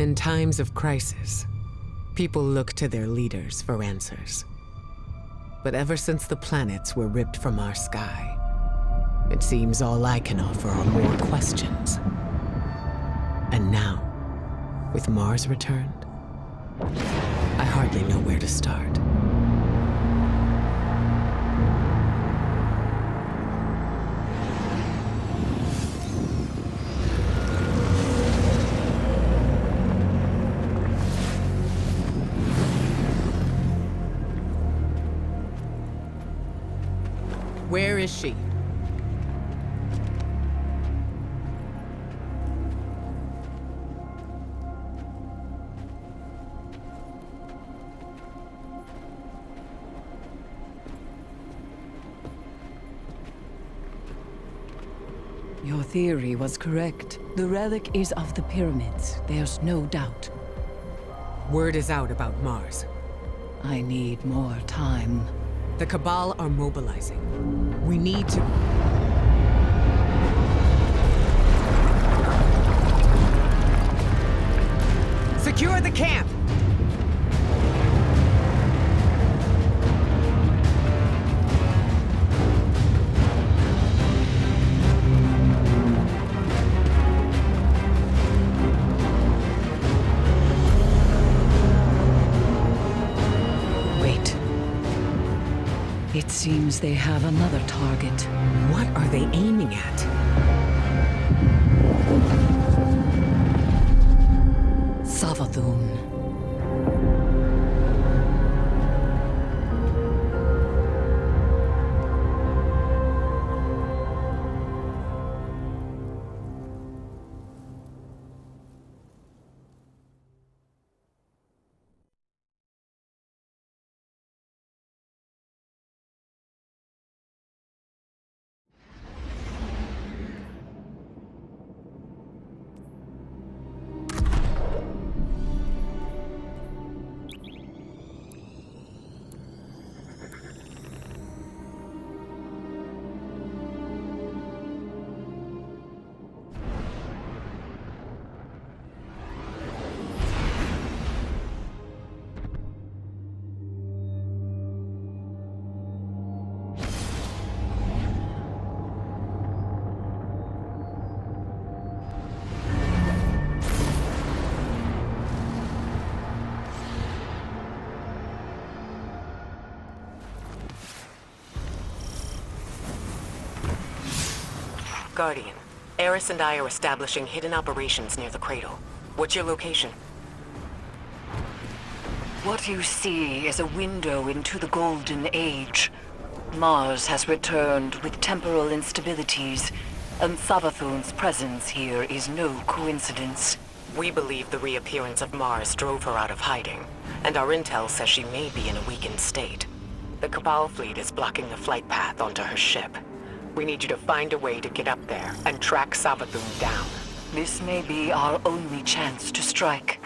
In times of crisis, people look to their leaders for answers. But ever since the planets were ripped from our sky, it seems all I can offer are more questions. And now, with Mars returned, I hardly know where to start. Where is she? Your theory was correct. The relic is of the pyramids. There's no doubt. Word is out about Mars. I need more time. The Cabal are mobilizing. We need to... Secure the camp! It seems they have another target. What are they aiming at? Savathun. Guardian, Eris and I are establishing hidden operations near the cradle. What's your location? What you see is a window into the Golden Age. Mars has returned with temporal instabilities, and Savathun's presence here is no coincidence. We believe the reappearance of Mars drove her out of hiding, and our intel says she may be in a weakened state. The Cabal fleet is blocking the flight path onto her ship. We need you to find a way to get up there and track Savathun down. This may be our only chance to strike.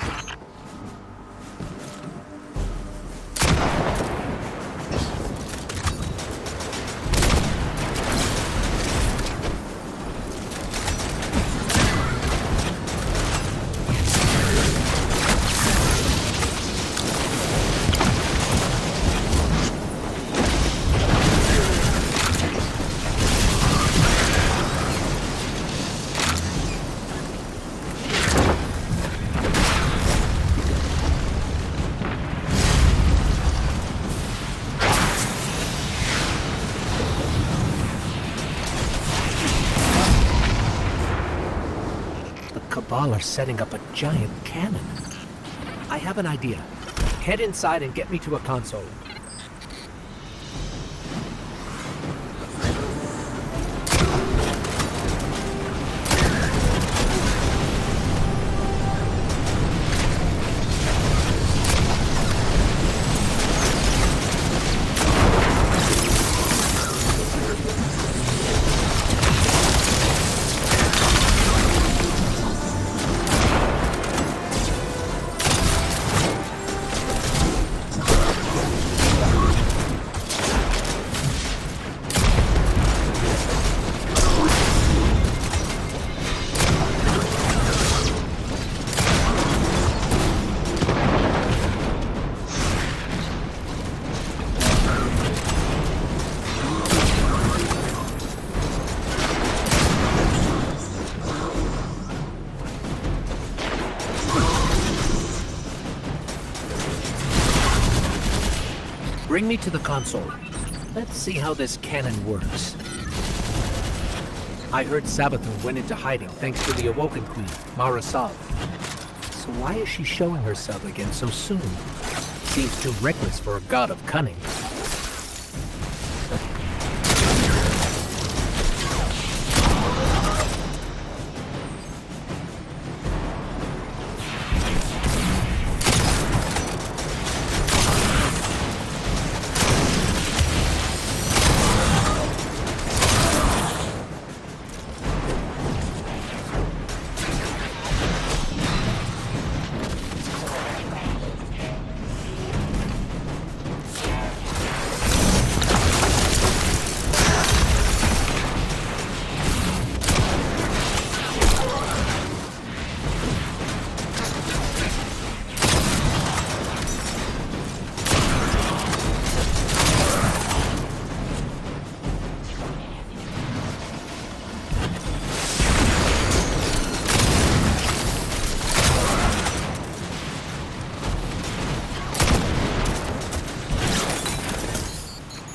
Cabal are setting up a giant cannon. I have an idea. Head inside and get me to a console. Bring me to the console. Let's see how this cannon works. I heard Savathun went into hiding thanks to the Awoken Queen, Mara Sov. So why is she showing herself again so soon? Seems too reckless for a god of cunning.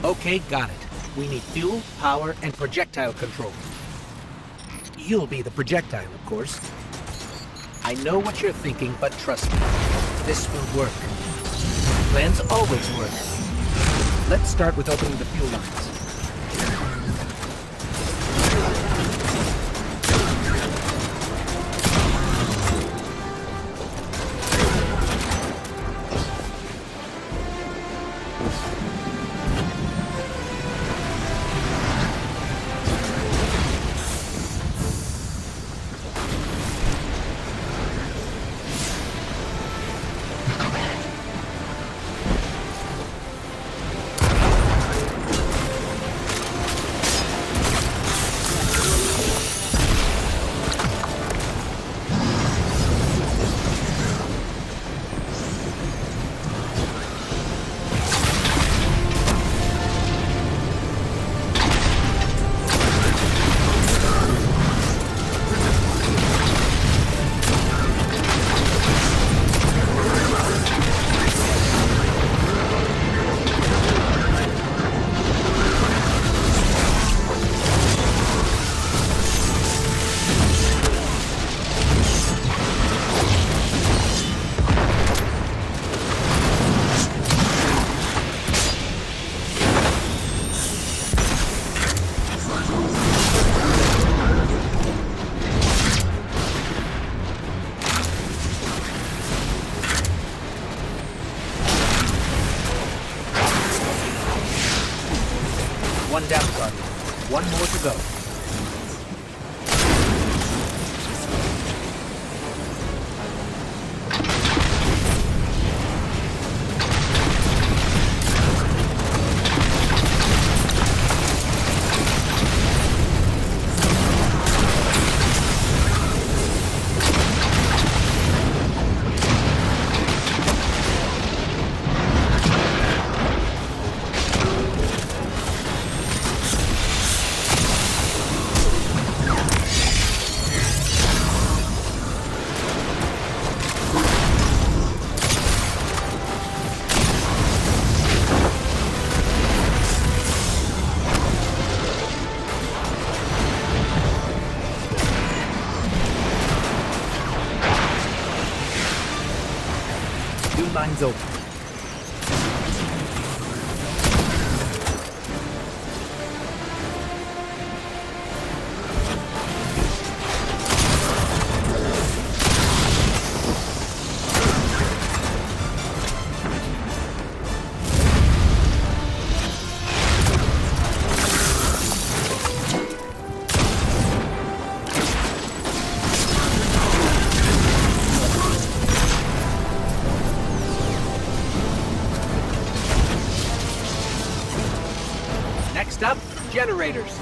Okay, got it. We need fuel, power, and projectile control. You'll be the projectile, of course. I know what you're thinking, but trust me, this will work. Plans always work. Let's start with opening the fuel lines. One down, Guardian. One more to go. Lines open. Next up, generators.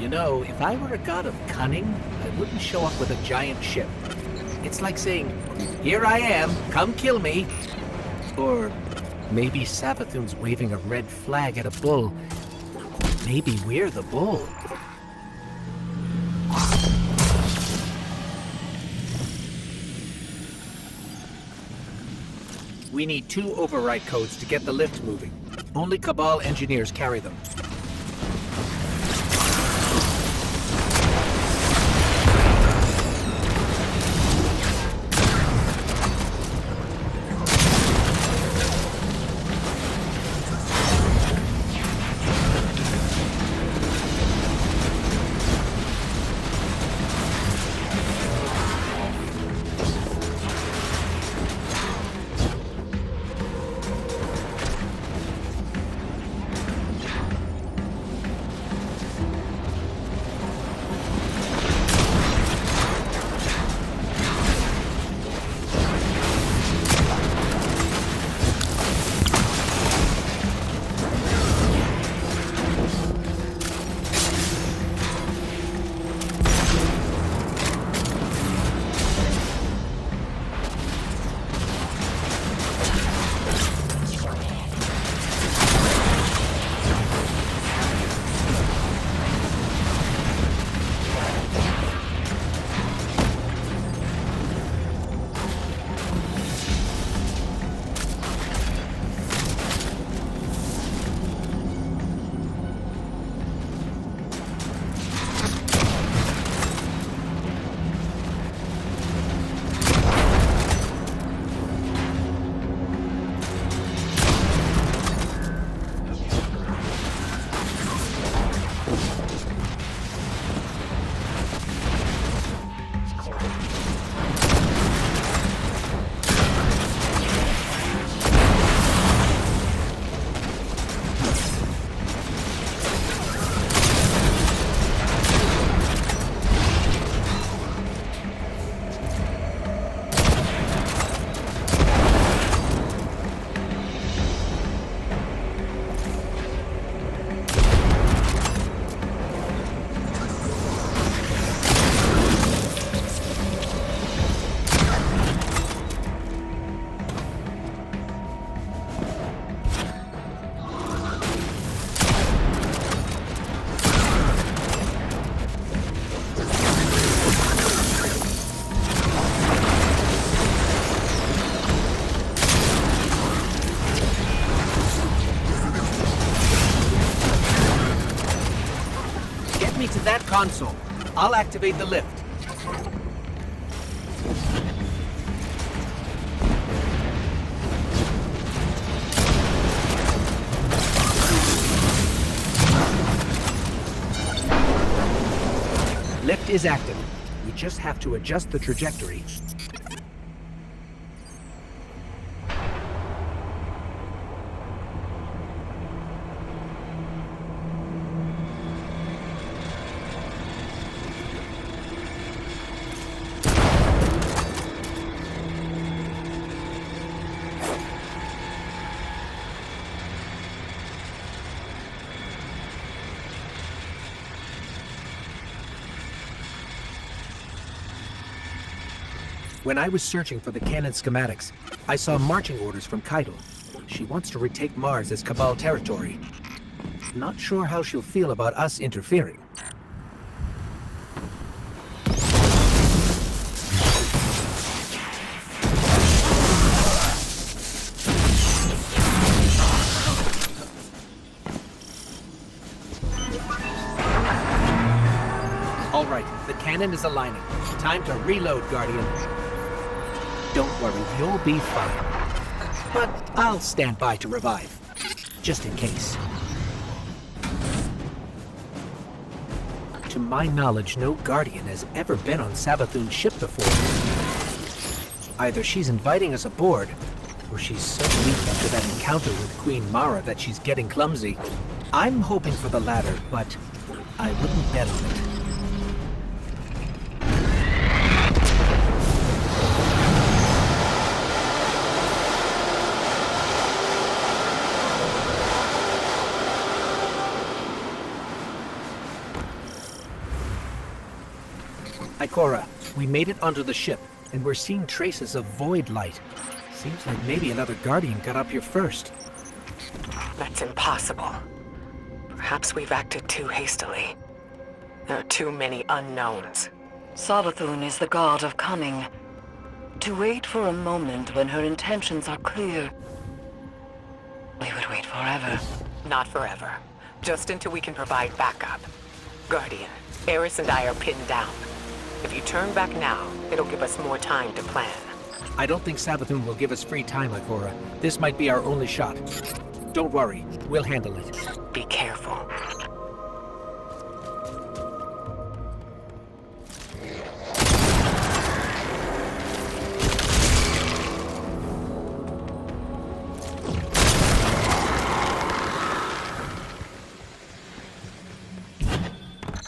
You know, if I were a god of cunning, I wouldn't show up with a giant ship. It's like saying, "Here I am, come kill me." Or maybe Savathun's waving a red flag at a bull. Maybe we're the bull. We need 2 override codes to get the lift moving. Only Cabal engineers carry them. To that console. I'll activate the lift. Lift is active. We just have to adjust the trajectory. When I was searching for the cannon schematics, I saw marching orders from Keitel. She wants to retake Mars as Cabal territory. Not sure how she'll feel about us interfering. All right, the cannon is aligning. Time to reload, Guardian. Don't worry, you'll be fine. But I'll stand by to revive, just in case. To my knowledge, no Guardian has ever been on Savathun's ship before. Either she's inviting us aboard, or she's so weak after that encounter with Queen Mara that she's getting clumsy. I'm hoping for the latter, but I wouldn't bet on it. Ikora, we made it onto the ship, and we're seeing traces of void light. Seems like maybe another Guardian got up here first. That's impossible. Perhaps we've acted too hastily. There are too many unknowns. Savathun is the god of cunning. To wait for a moment when her intentions are clear, we would wait forever. Not forever. Just until we can provide backup. Guardian, Eris and I are pinned down. If you turn back now, it'll give us more time to plan. I don't think Savathun will give us free time, Ikora. This might be our only shot. Don't worry, we'll handle it. Be careful.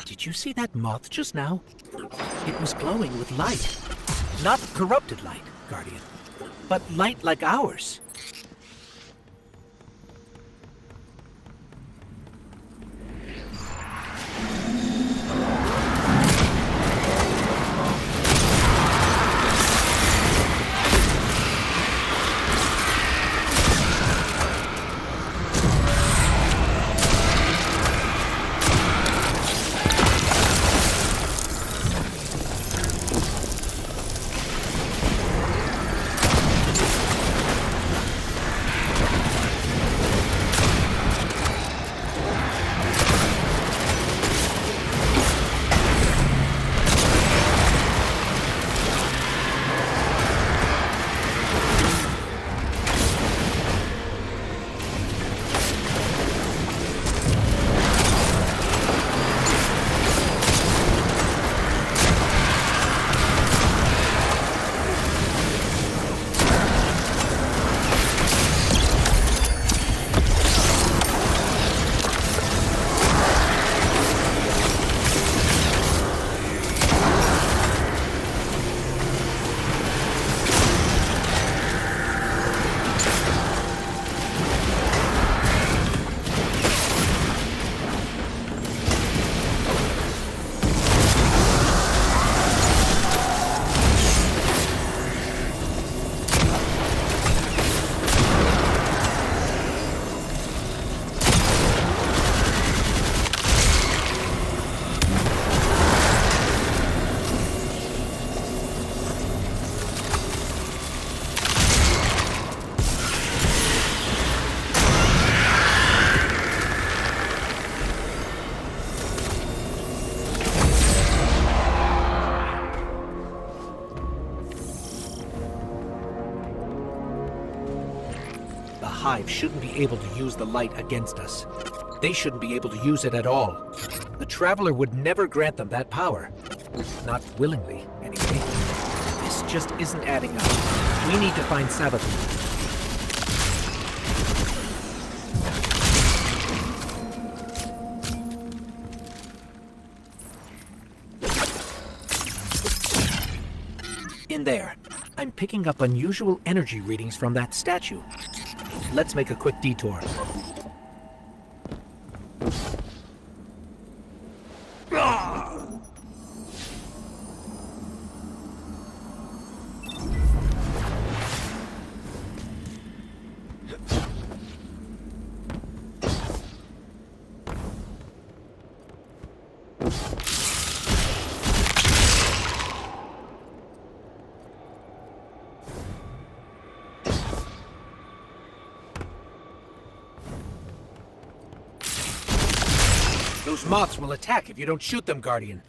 Did you see that moth just now? It was glowing with light. Not corrupted light, Guardian, but light like ours. Hive shouldn't be able to use the light against us. They shouldn't be able to use it at all. The Traveler would never grant them that power. Not willingly, anyway. This just isn't adding up. We need to find Savathun. In there, I'm picking up unusual energy readings from that statue. Let's make a quick detour. Those moths will attack if you don't shoot them, Guardian.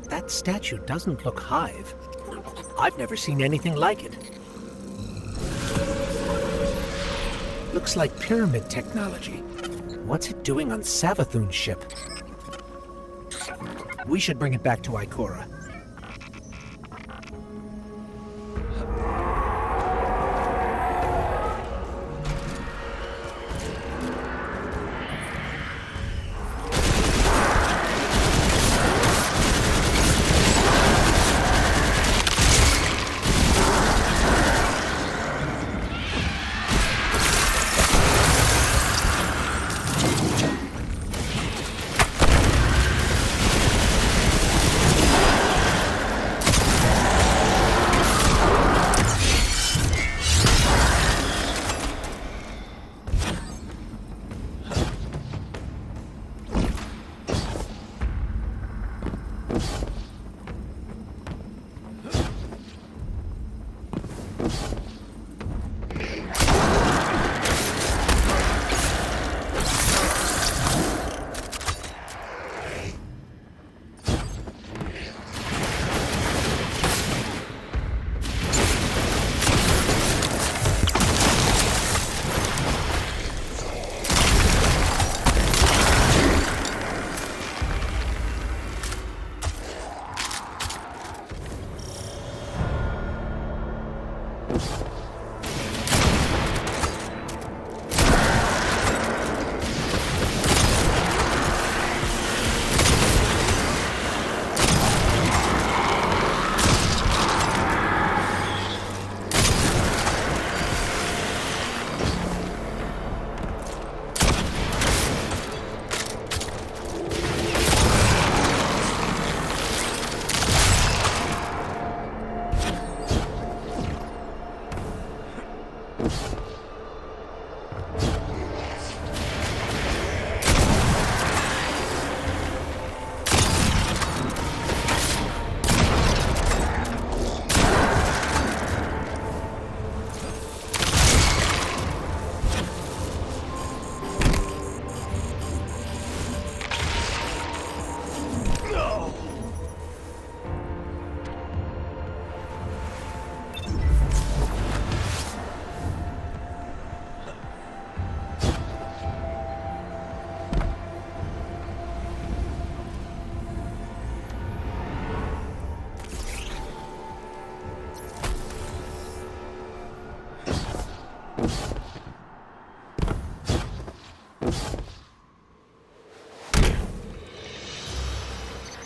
That statue doesn't look Hive. I've never seen anything like it. Looks like pyramid technology. What's it doing on Savathun's ship? We should bring it back to Ikora.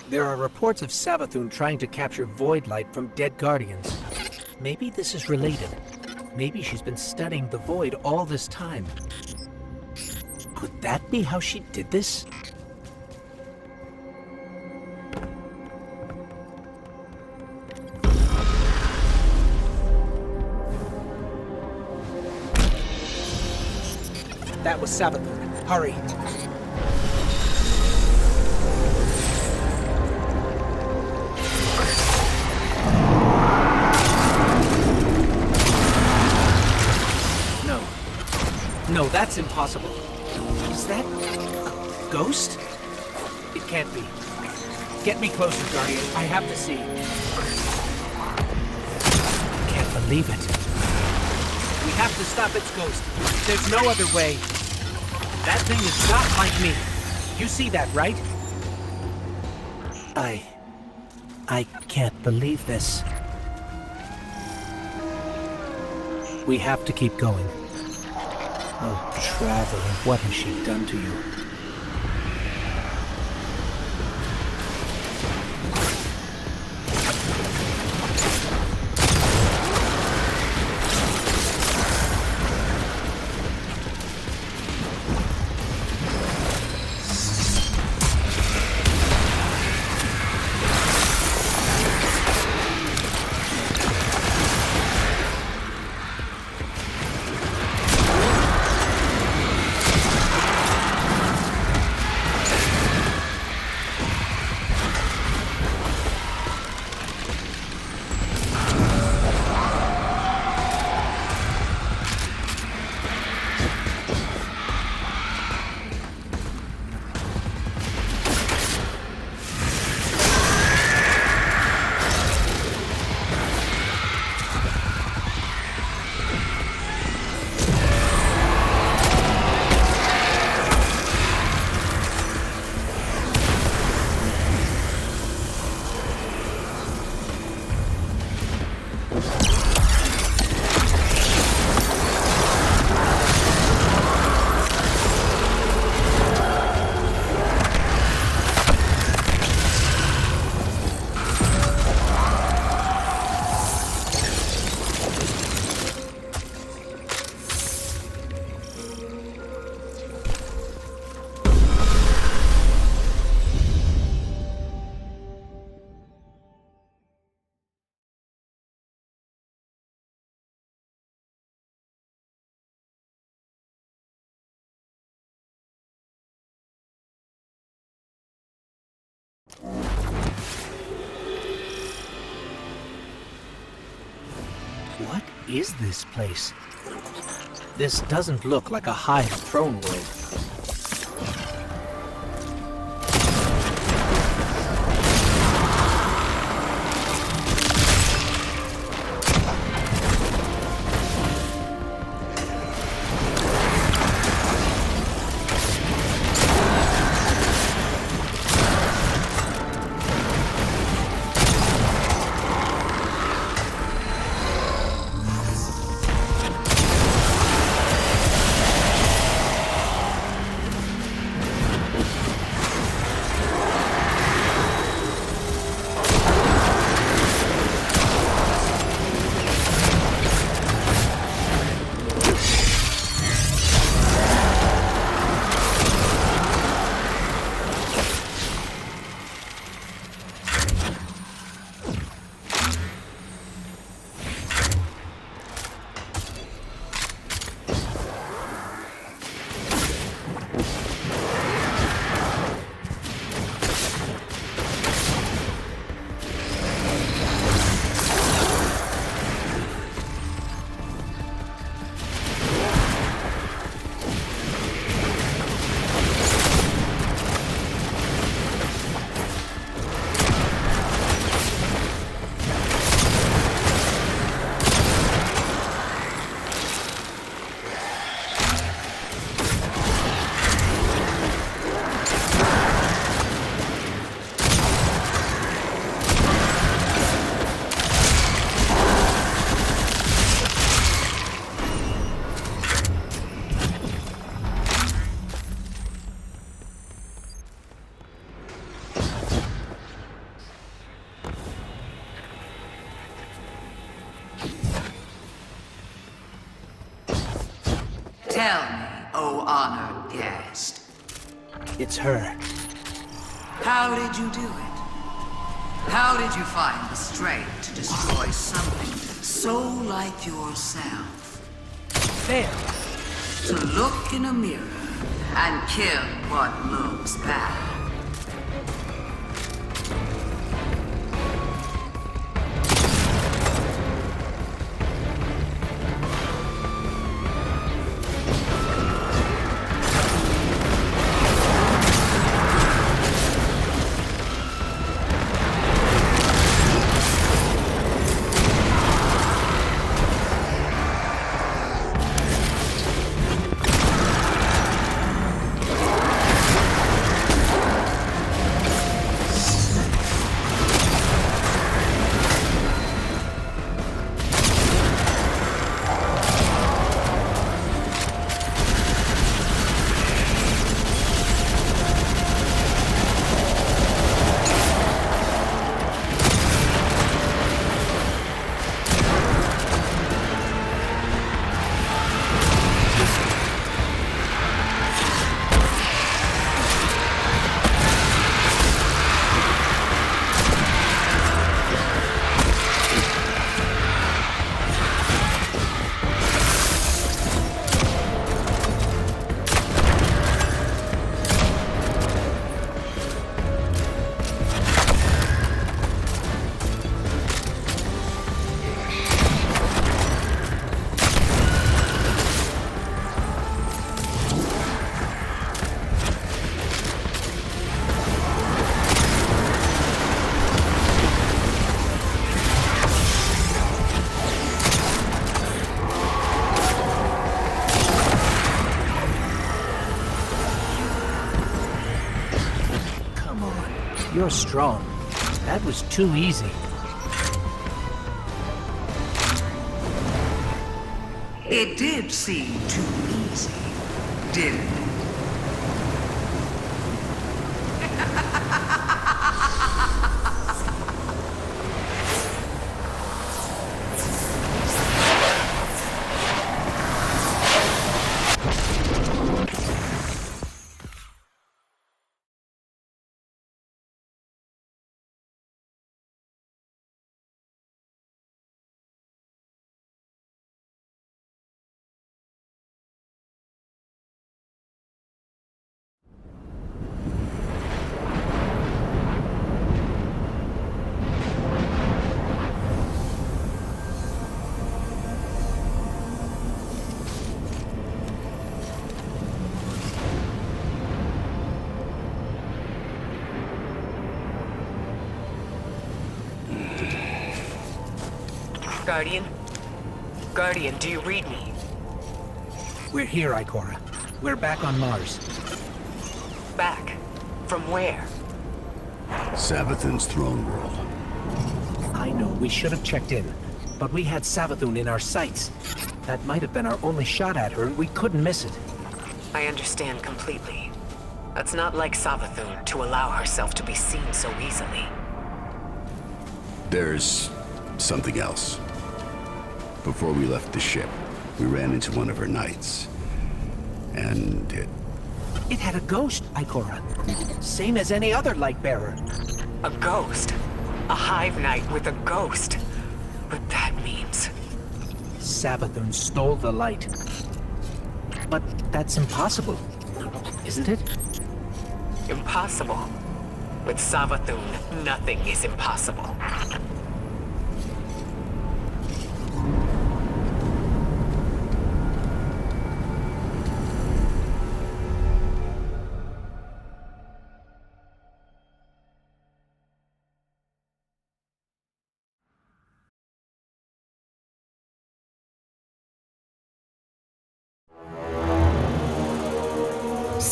There are reports of Savathun trying to capture Void Light from dead Guardians. Maybe this is related. Maybe she's been studying the Void all this time. Could that be how she did this? That was Savathun. Hurry! No, that's impossible. Is that a ghost? It can't be. Get me closer, Guardian. I have to see. Can't believe it. We have to stop its ghost. There's no other way. That thing is not like me. You see that, right? I can't believe this. We have to keep going. Oh, Traveler, what has she done to you? What is this place? This doesn't look like a high throne world. Tell me, O honored guest. It's her. How did you do it? How did you find the strength to destroy something so like yourself? There! To look in a mirror and kill what looks bad. You're strong. That was too easy. It did seem too easy, didn't it? Guardian? Guardian, do you read me? We're here, Ikora. We're back on Mars. Back? From where? Savathun's throne world. I know we should have checked in, but we had Savathun in our sights. That might have been our only shot at her, and we couldn't miss it. I understand completely. It's not like Savathun to allow herself to be seen so easily. There's something else. Before we left the ship, we ran into one of her knights. And It had a ghost, Ikora. Same as any other light bearer. A ghost? A hive knight with a ghost? But that means... Savathun stole the light. But that's impossible, isn't it? Impossible. With Savathun, nothing is impossible.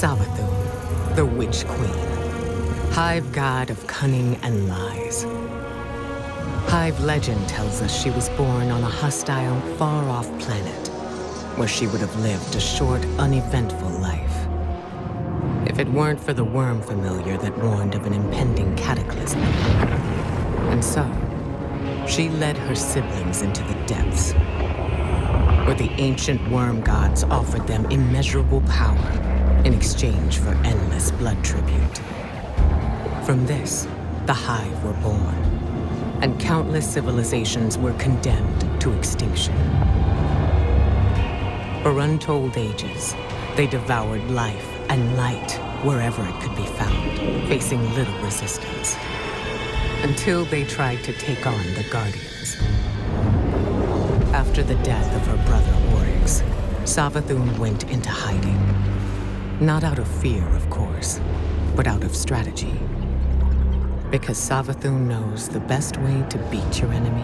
Savathun, the Witch Queen. Hive god of cunning and lies. Hive legend tells us she was born on a hostile, far-off planet, where she would have lived a short, uneventful life. If it weren't for the worm familiar that warned of an impending cataclysm. And so, she led her siblings into the depths, where the ancient worm gods offered them immeasurable power in exchange for endless blood tribute. From this, the Hive were born, and countless civilizations were condemned to extinction. For untold ages, they devoured life and light wherever it could be found, facing little resistance. Until they tried to take on the Guardians. After the death of her brother Oryx, Savathun went into hiding. Not out of fear, of course, but out of strategy. Because Savathun knows the best way to beat your enemy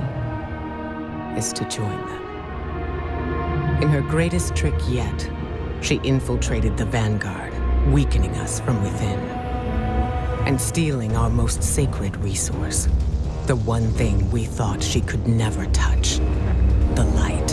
is to join them. In her greatest trick yet, she infiltrated the Vanguard, weakening us from within. And stealing our most sacred resource, the one thing we thought she could never touch, the light.